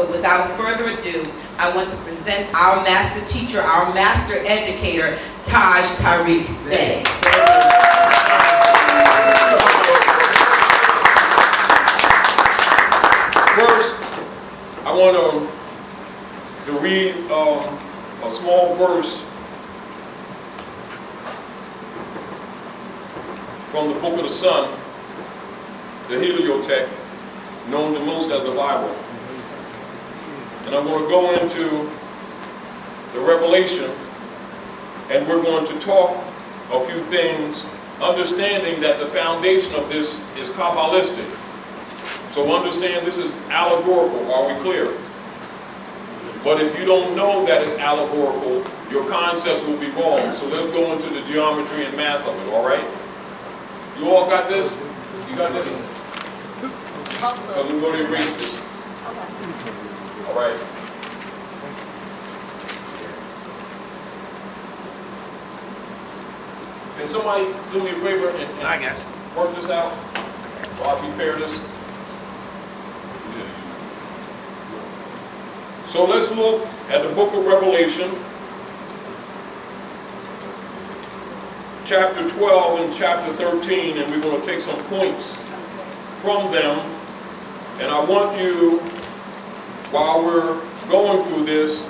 So without further ado, I want to present our master teacher, our master educator, Tarik Bey. First, I want to read a small verse from the book of the Sun, the Heliotext, known to most as the Bible. And I'm going to go into the Revelation, and we're going to talk a few things, understanding that the foundation of this is Kabbalistic. So understand this is allegorical, are we clear? But if you don't know that it's allegorical, your concepts will be wrong. So let's go into the geometry and math of it, all right? You all got this? You got this? We're going to erase this. All right. Can somebody do me a favor and I guess work this out while I prepare this? So let's look at the book of Revelation, chapter 12 and chapter 13, and we're going to take some points from them. And I want you, while we're going through this,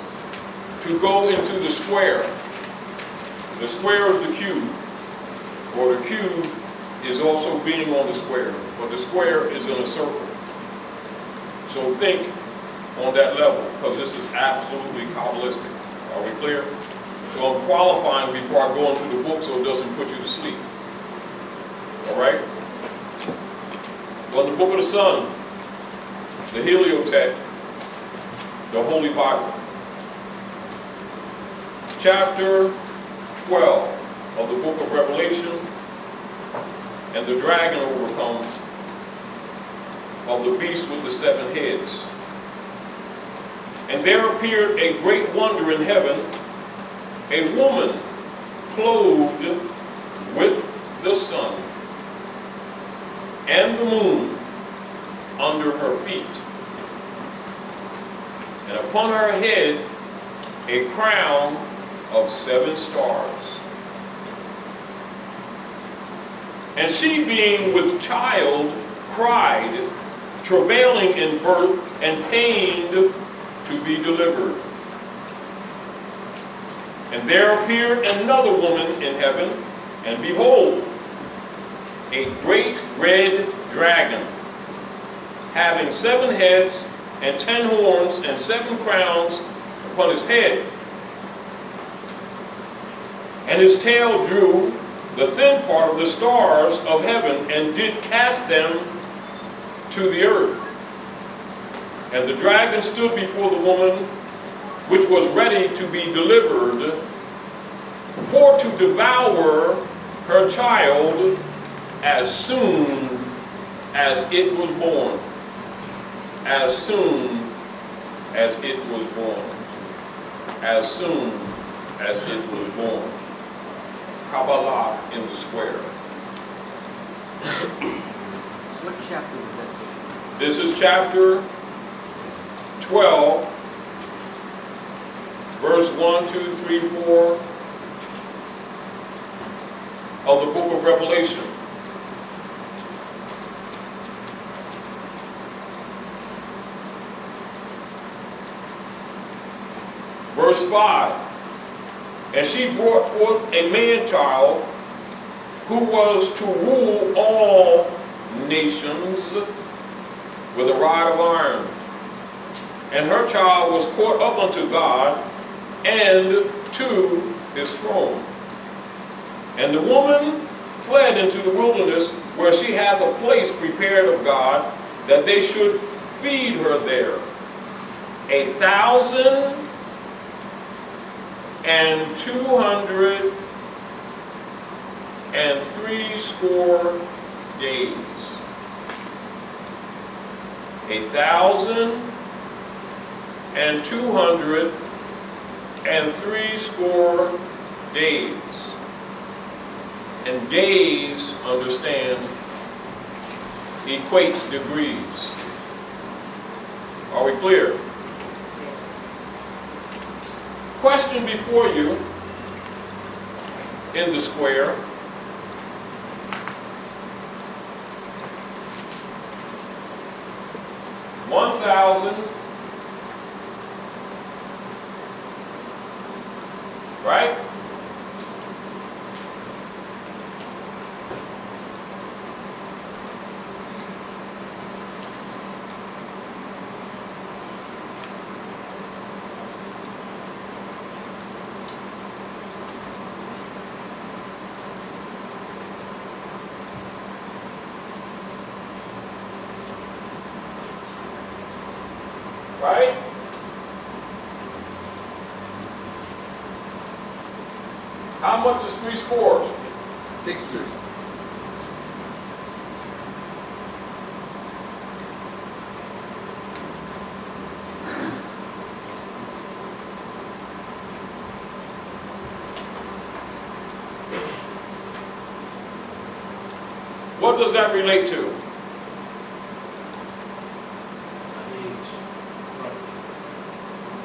to go into the square. The square is the cube, or the cube is also being on the square, but the square is in a circle. So think on that level, because this is absolutely Kabbalistic. Are we clear? So I'm qualifying before I go into the book so it doesn't put you to sleep. All right? Well, the book of the Sun, the Heliotext, the Holy Bible, chapter 12 of the book of Revelation, and the dragon overcome of the beast with the 7 heads. And there appeared a great wonder in heaven, a woman clothed with the sun, and the moon under her feet, and upon her head a crown of 7 stars. And she, being with child, cried, travailing in birth, and pained to be delivered. And there appeared another woman in heaven, and behold, a great red dragon, having 7 heads and 10 horns and 7 crowns upon his head. And his tail drew the thin part of the stars of heaven, and did cast them to the earth. And the dragon stood before the woman, which was ready to be delivered, for to devour her child as soon as it was born. As soon as it was born. As soon as it was born. Kabbalah in the square. what chapter is that? This is chapter 12, verse 1, 2, 3, 4 of the book of Revelation. Verse 5. And she brought forth a man-child who was to rule all nations with a rod of iron. And her child was caught up unto God and to his throne. And the woman fled into the wilderness, where she hath a place prepared of God, that they should feed her there 1,260 days. 1,260 days. And days, understand, equates degrees. Are we clear? question before you in the square. $1,000, right? Right? How much is 3 scores? 60. What does that relate to?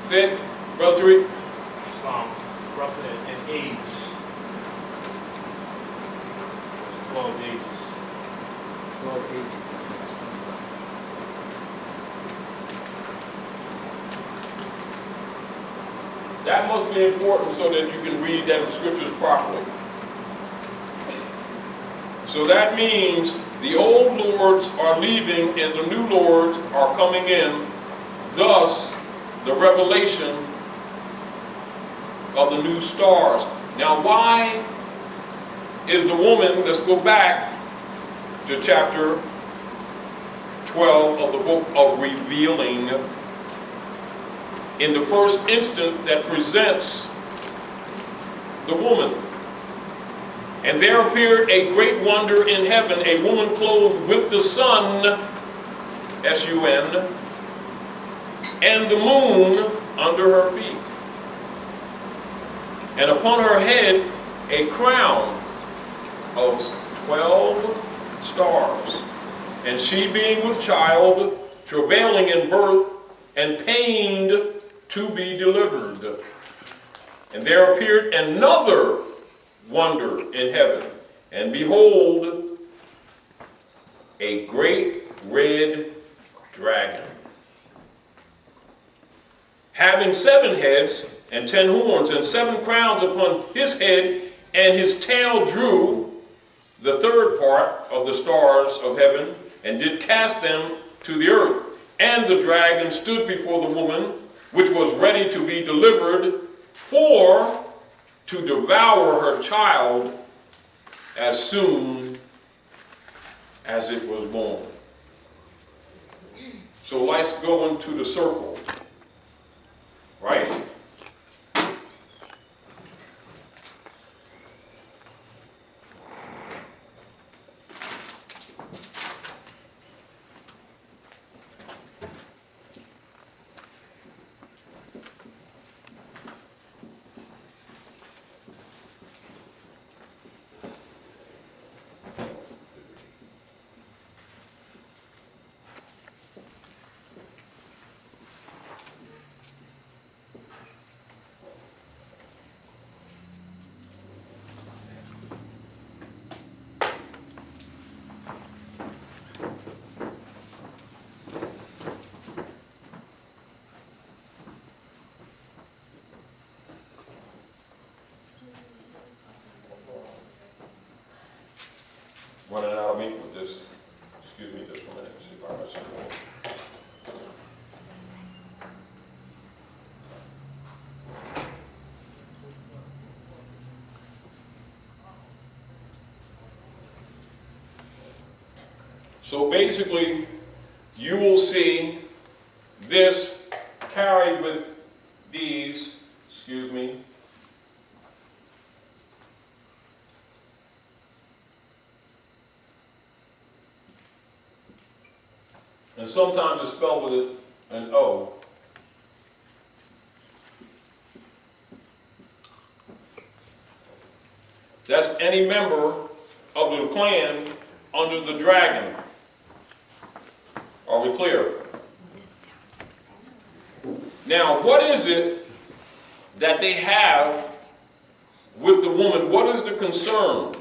Say it, Brother Tarik. Roughly an age. It's 12 ages. 12 ages. That must be important so that you can read that scriptures properly. So that means the old lords are leaving and the new lords are coming in. Thus, the revelation of the new stars. Now, why is the woman, let's go back to chapter 12 of the book of Revealing, in the first instant that presents the woman. And there appeared a great wonder in heaven, a woman clothed with the sun, S-U-N, and the moon under her feet. And upon her head a crown of 12 stars. And she being with child, travailing in birth, and pained to be delivered. And there appeared another wonder in heaven, and behold, a great red dragon, having 7 heads and 10 horns, and 7 crowns upon his head, and his tail drew the third part of the stars of heaven, and did cast them to the earth. And the dragon stood before the woman, which was ready to be delivered, for to devour her child as soon as it was born. So let's go into the circle, right? Running out of ink with this. Excuse me just a minute. See if I got some more. So basically, you will see this carried with these, excuse me, and sometimes it's spelled with an O. That's any member of the clan under the dragon. Are we clear? Now, what is it that they have with the woman? What is the concern?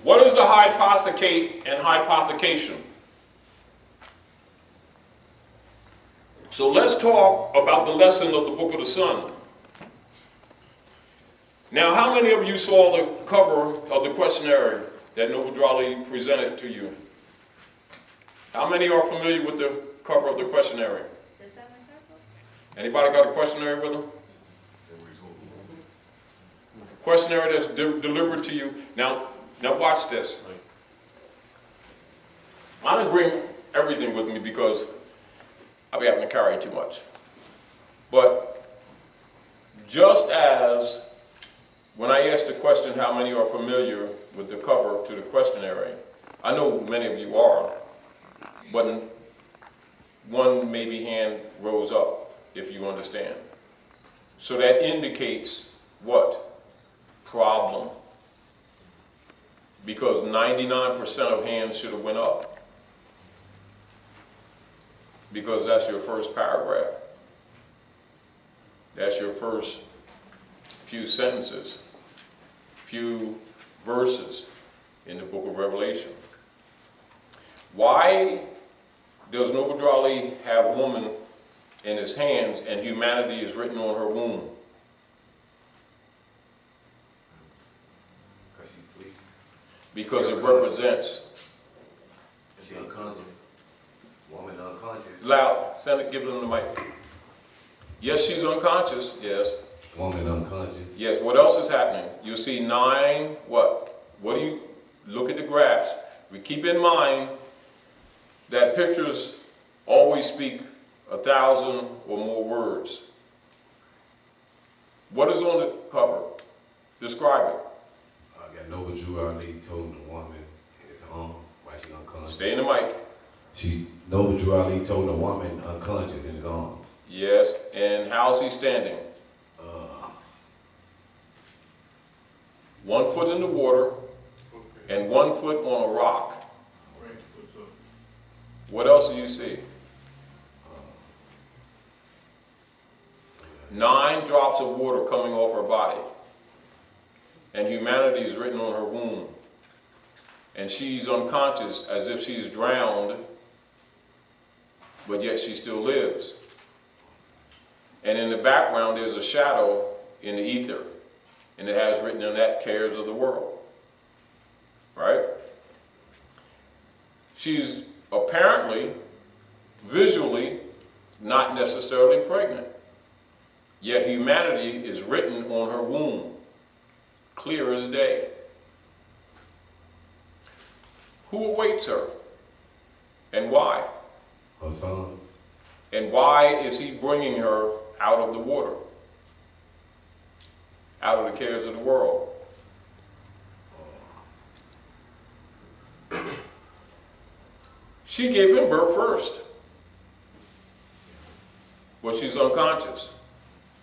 What is the hypothecate and hypothecation? So let's talk about the lesson of the Book of the Sun. Now, how many of you saw the cover of the questionnaire that Noble Drawley presented to you? How many are familiar with the cover of the questionnaire? Anybody got a questionnaire with them? Questionnaire that's delivered to you. Now watch this. I didn't bring everything with me because I'll be having to carry too much. But just as when I asked the question, how many are familiar with the cover to the questionnaire, I know many of you are, but one maybe hand rose up, if you understand. So that indicates what? Problem. Because 99% of hands should have went up. Because that's your first paragraph. That's your first few sentences, few verses in the book of Revelation. Why does Noble Drawley have woman in his hands and humanity is written on her womb? Because it represents. She unconscious. Woman unconscious. Loud. Senator, give them the mic. Yes, she's unconscious. Yes. Woman unconscious. Yes. What else is happening? You see 9. What? What do you look at the graphs? We keep in mind that pictures always speak 1,000 or more words. What is on the cover? Describe it. Noble Drawley told the woman in his arms while she unconscious. Stay in the mic. Noble Drawley told the woman unconscious in his arms. Yes, and how's he standing? 1 foot in the water and 1 foot on a rock. What else do you see? 9 drops of water coming off her body. And humanity is written on her womb. And she's unconscious as if she's drowned, but yet she still lives. And in the background there's a shadow in the ether. And it has written in that, cares of the world. Right? She's apparently, visually, not necessarily pregnant. Yet humanity is written on her womb. Clear as day. Who awaits her? And why? Her sons. And why is he bringing her out of the water? Out of the cares of the world? She gave him birth first. But she's unconscious.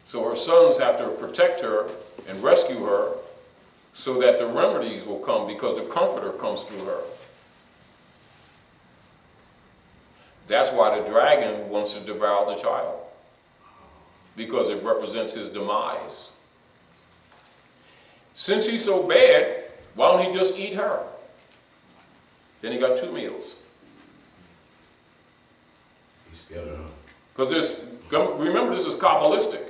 So her sons have to protect her and rescue her so that the remedies will come because the Comforter comes through her. That's why the dragon wants to devour the child, because it represents his demise. Since he's so bad, why don't he just eat her? Then he got 2 meals. He's scared of her. Because this, remember, this is Kabbalistic,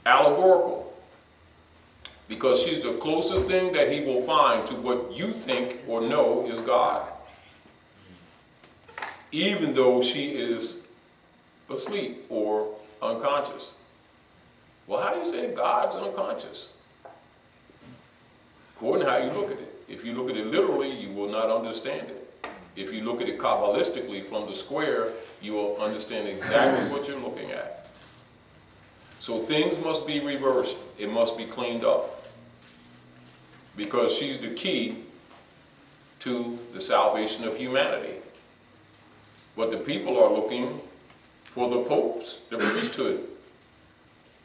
allegorical. Because she's the closest thing that he will find to what you think or know is God. Even though she is asleep or unconscious. Well, how do you say God's unconscious? According to how you look at it. If you look at it literally, you will not understand it. If you look at it Kabbalistically from the square, you will understand exactly what you're looking at. So things must be reversed. It must be cleaned up. Because she's the key to the salvation of humanity. But the people are looking for the popes, the priesthood,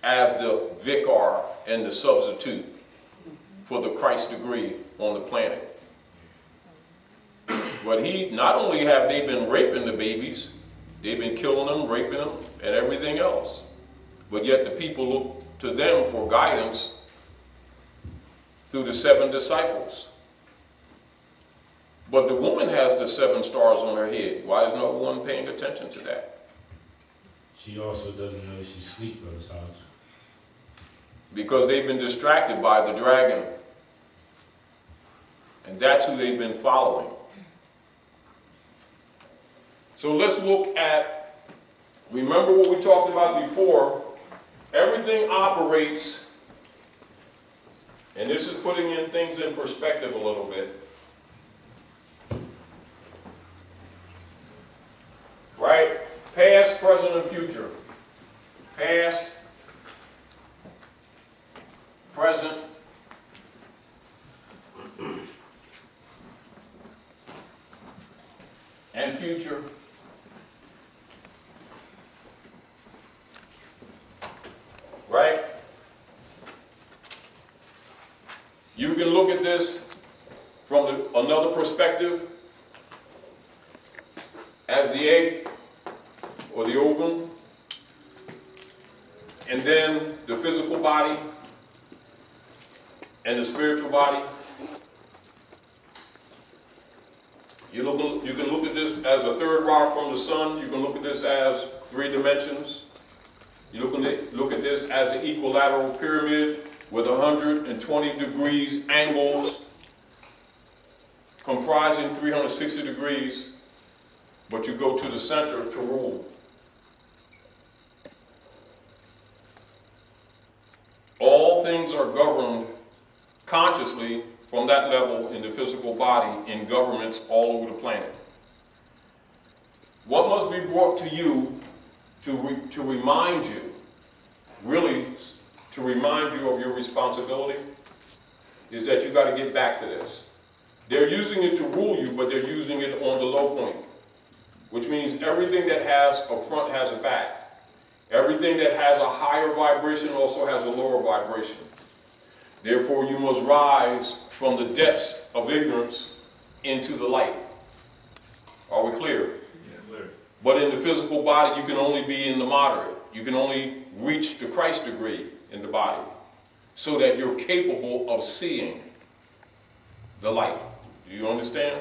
as the vicar and the substitute for the Christ degree on the planet. But not only have they been raping the babies, they've been killing them, raping them, and everything else. But yet the people look to them for guidance through the 7 disciples. But the woman has the 7 stars on her head. Why is no one paying attention to that? She also doesn't know she's asleep, Brother Sarge. Because they've been distracted by the dragon. And that's who they've been following. So let's look at, remember what we talked about before, everything operates, and this is putting in things in perspective a little bit. Right? Past, present, and future. Past, present, and future. Right? You can look at this from another perspective as the egg or the ovum, and then the physical body and the spiritual body. You can look at this as a third rock from the sun. You can look at this as 3 dimensions. You look at this as the equilateral pyramid with 120 degrees angles comprising 360 degrees, but you go to the center to rule. All things are governed consciously from that level in the physical body in governments all over the planet. What must be brought to you to remind you, really to remind you of your responsibility, is that you got to get back to this. They're using it to rule you, but they're using it on the low point, which means everything that has a front has a back. Everything that has a higher vibration also has a lower vibration. Therefore, you must rise from the depths of ignorance into the light. Are we clear? Yeah, clear. But in the physical body, you can only be in the moderate. You can only reach the Christ degree in the body so that you're capable of seeing the light. Do you understand?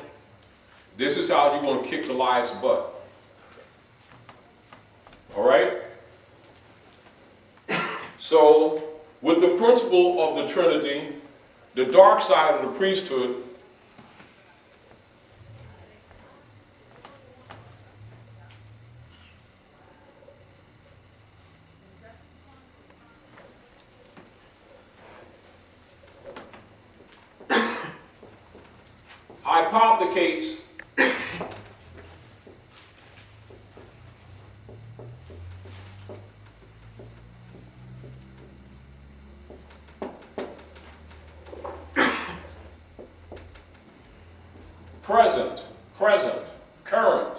This is how you're going to kick Goliath's butt. All right? So, with the principle of the Trinity, the dark side of the priesthood hypothecates present, current.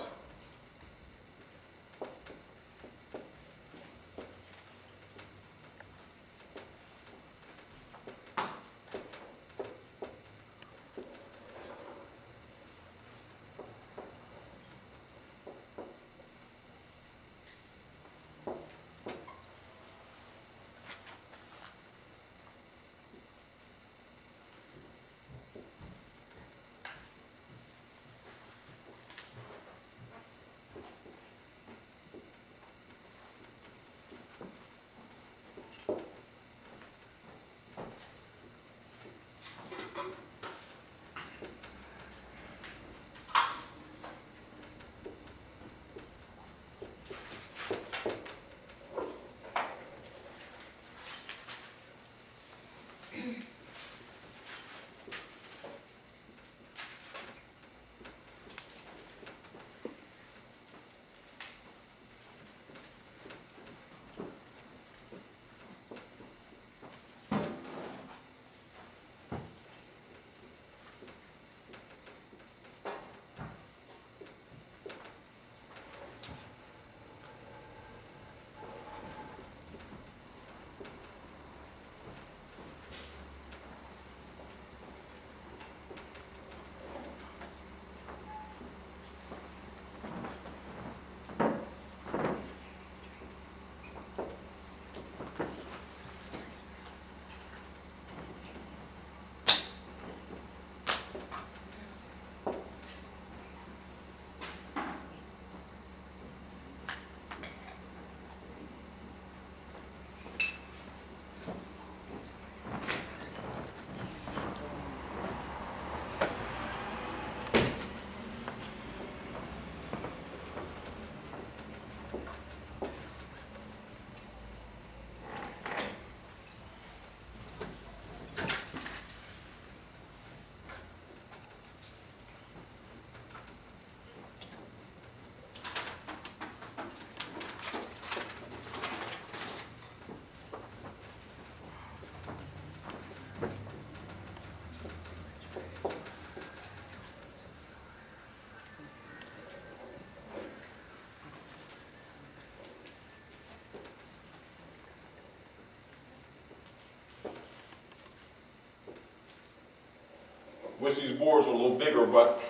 Wish these boards were a little bigger, but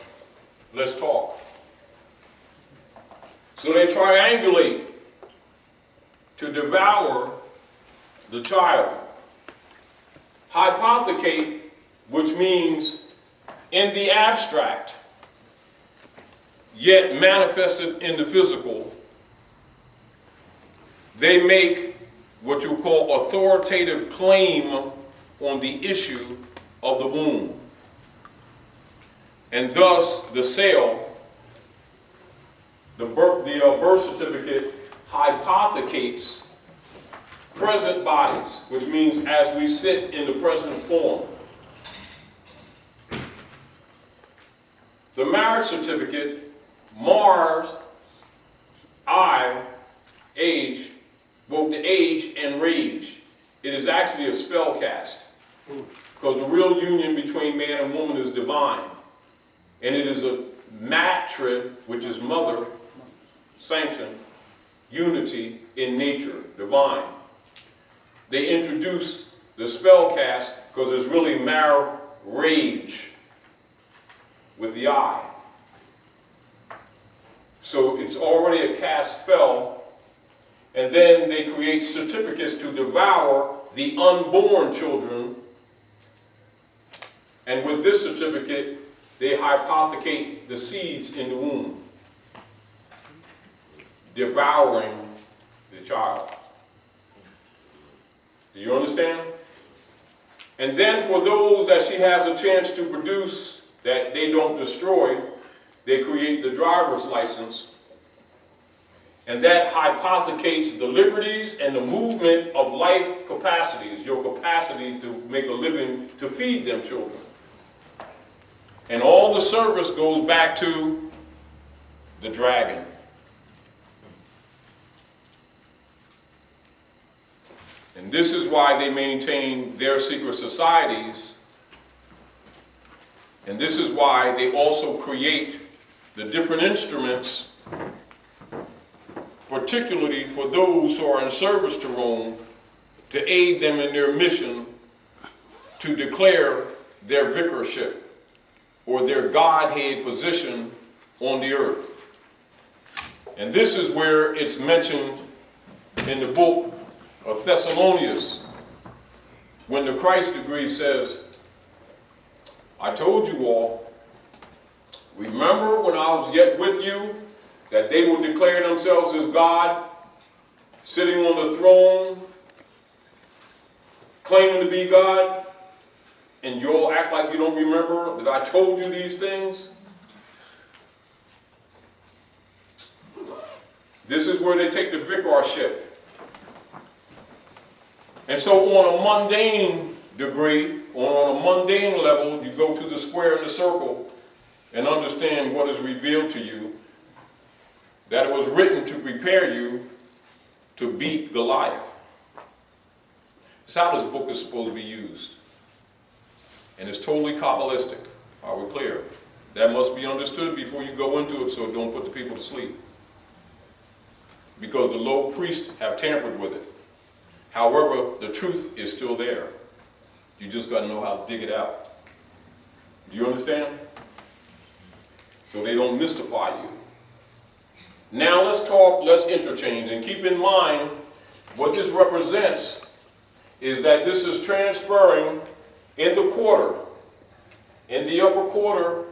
let's talk. So they triangulate to devour the child. Hypothecate, which means in the abstract, yet manifested in the physical. They make what you call authoritative claim on the issue of the womb. And thus, the sale, the birth certificate hypothecates present bodies, which means as we sit in the present form. The marriage certificate mars age, both the age and rage. It is actually a spell cast, because the real union between man and woman is divine. And it is a matre, which is mother, sanction, unity in nature, divine. They introduce the spell cast because it's really marriage with the I. So it's already a cast spell, and then they create certificates to devour the unborn children, and with this certificate, they hypothecate the seeds in the womb, devouring the child. Do you understand? And then for those that she has a chance to produce that they don't destroy, they create the driver's license. And that hypothecates the liberties and the movement of life capacities, your capacity to make a living to feed them children. And all the service goes back to the dragon. And this is why they maintain their secret societies. And this is why they also create the different instruments, particularly for those who are in service to Rome, to aid them in their mission to declare their vicarship or their Godhead position on the earth. And this is where it's mentioned in the book of Thessalonians, when the Christ degree says, I told you all, remember when I was yet with you, that they will declare themselves as God, sitting on the throne, claiming to be God, and you all act like you don't remember that I told you these things? This is where they take the vicarship. And so on a mundane degree, or on a mundane level, you go to the square and the circle and understand what is revealed to you, that it was written to prepare you to beat Goliath. That's how this book is supposed to be used. And it's totally Kabbalistic. Are we clear? That must be understood before you go into it, so don't put the people to sleep. Because the low priests have tampered with it. However, the truth is still there. You just got to know how to dig it out. Do you understand? So they don't mystify you. Now let's talk, let's interchange, and keep in mind what this represents is that this is transferring in the quarter, in the upper quarter,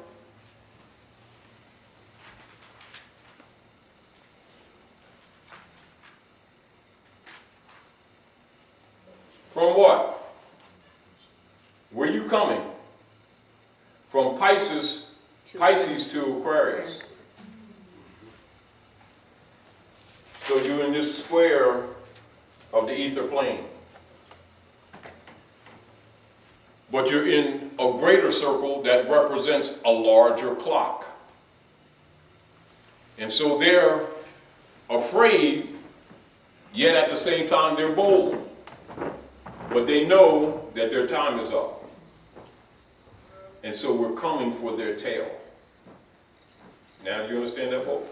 from what? Where are you coming? From Pisces to Aquarius. So you're in this square of the ether plane. But you're in a greater circle that represents a larger clock. And so they're afraid, yet at the same time they're bold. But they know that their time is up. And so we're coming for their tail. Now, do you understand that both?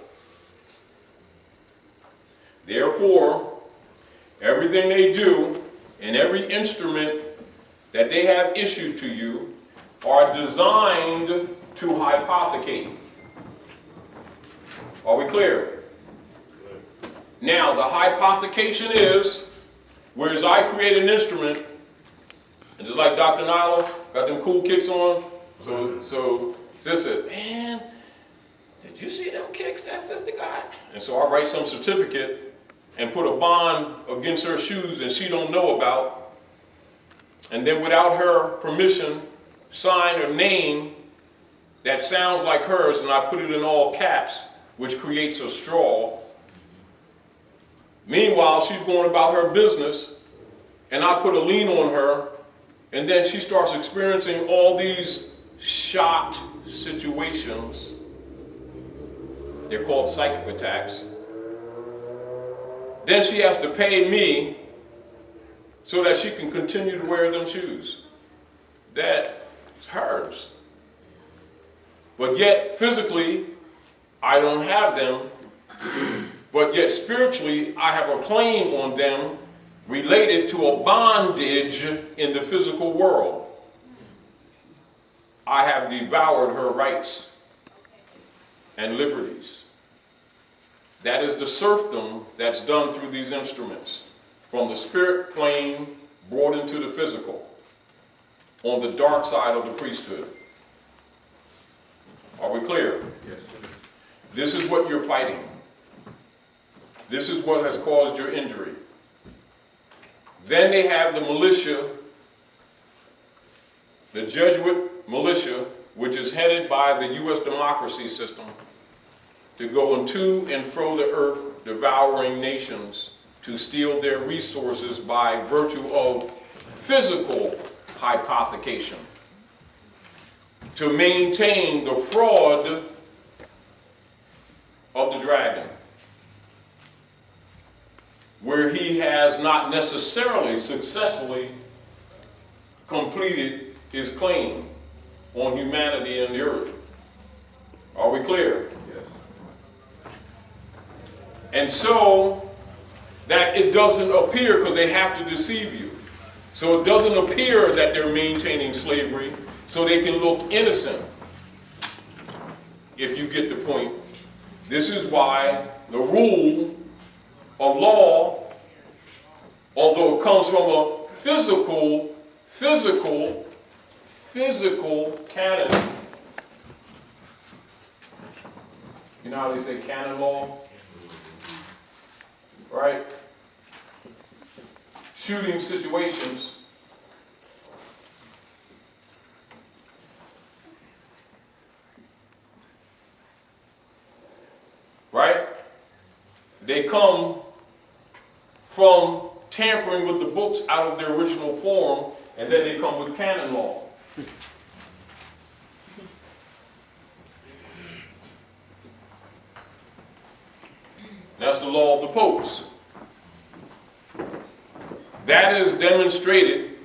Therefore, everything they do and every instrument that they have issued to you are designed to hypothecate. Are we clear? Now, the hypothecation is, whereas I create an instrument, and just like Dr. Nyla, got them cool kicks on, so sis said, man, did you see them kicks that sister got? And so I write some certificate and put a bond against her shoes and she don't know about. And then without her permission, sign a name that sounds like hers, and I put it in all caps, which creates a straw. Meanwhile, she's going about her business, and I put a lien on her, and then she starts experiencing all these shot situations. They're called psychic attacks. Then she has to pay me so that she can continue to wear them shoes. That's hers. But yet, physically, I don't have them. But yet, spiritually, I have a claim on them related to a bondage in the physical world. I have devoured her rights and liberties. That is the serfdom that's done through these instruments, from the spirit plane brought into the physical, on the dark side of the priesthood. Are we clear? Yes. This is what you're fighting. This is what has caused your injury. Then they have the militia, the Jesuit militia, which is headed by the U.S. democracy system, to go to and fro the earth, devouring nations, to steal their resources by virtue of physical hypothecation, to maintain the fraud of the dragon, where he has not necessarily successfully completed his claim on humanity and the earth. Are we clear? Yes. And so that it doesn't appear, because they have to deceive you. So it doesn't appear that they're maintaining slavery, so they can look innocent, if you get the point. This is why the rule of law, although it comes from a physical canon. You know how they say canon law? Right? Shooting situations. Right? They come from tampering with the books out of their original form, and then they come with canon law. That's the law of the popes. That is demonstrated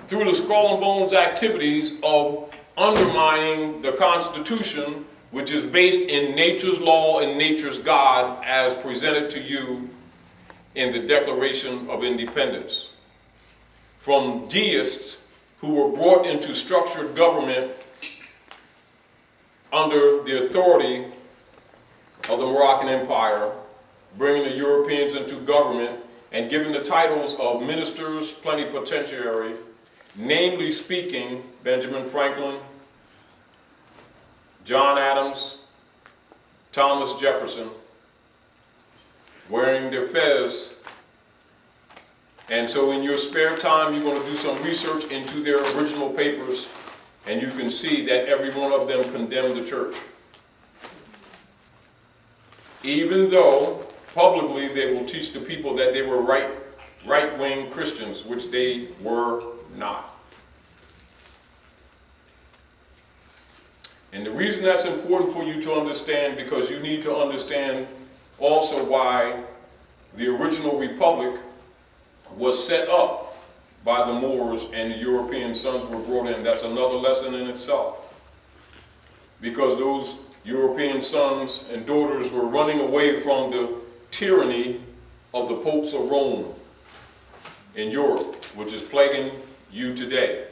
through the skull and bones activities of undermining the Constitution, which is based in nature's law and nature's God as presented to you in the Declaration of Independence. From deists who were brought into structured government under the authority of the Moroccan Empire, bringing the Europeans into government and giving the titles of ministers plenipotentiary, namely speaking, Benjamin Franklin, John Adams, Thomas Jefferson, wearing their fez. And so in your spare time, you're going to do some research into their original papers, and you can see that every one of them condemned the church. Even though publicly they will teach the people that they were right-wing Christians, which they were not. And the reason that's important for you to understand, because you need to understand also why the original republic was set up by the Moors and the European sons were brought in. That's another lesson in itself. Because those European sons and daughters were running away from the tyranny of the popes of Rome. in Europe, which is plaguing you today.